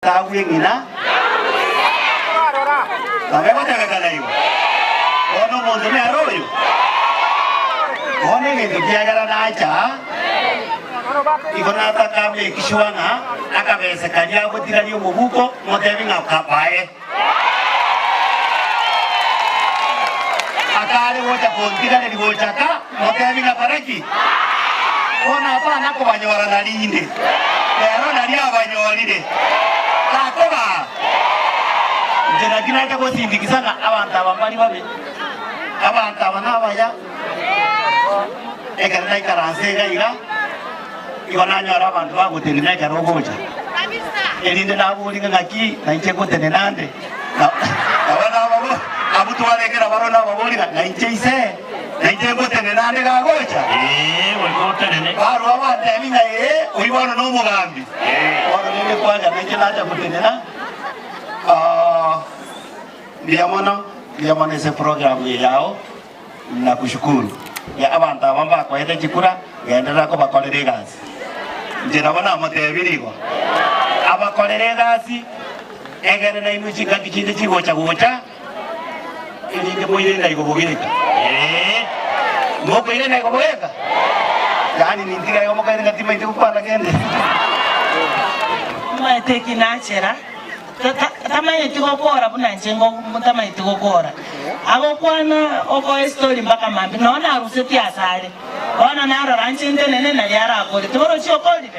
tawe ngina tawe batagakana yo ono muntu ne aroyo one ngintu kiagara nacha ikona takame kishwana akabese kanya gutira lyo mubuko motebi ngakabae akale wocha kontika ne libochaka motebi ngaparaki ona hapana ko banyora nalinde pero nali abanyolide takoba jena kinaita ko sindikisana abantu abambali babe abantu abanabaya ekarna ikaranse gaira ibona nyora abantu baguterina karogoja elinde nabulinga ngaki naiche kotene nande abana babo abutwarekera barona babolira naiche ise naiche kotene nande gagoja wekotene baro abande minga uibona no mugambi baro nene kwanja naiche nacha kotene na ndiamona ese program yao na kushukuru ya abantu abamba kwa hete chikura yaendera ko bakolere gazi njera bana motebiriko abakolere gazi egere na inu chika kichinde chigocha gocha ilinde moyenda igobogireka moko ile na igobogeka yani nindiga yo moko ile ngatima ite kupala kende mateki nachera tama itikokora bunanjengo mutama itikokora akokwana oko story mpaka mambi naona aruseti asale ona naro ranchinde nene nali ara akoli toro chokoli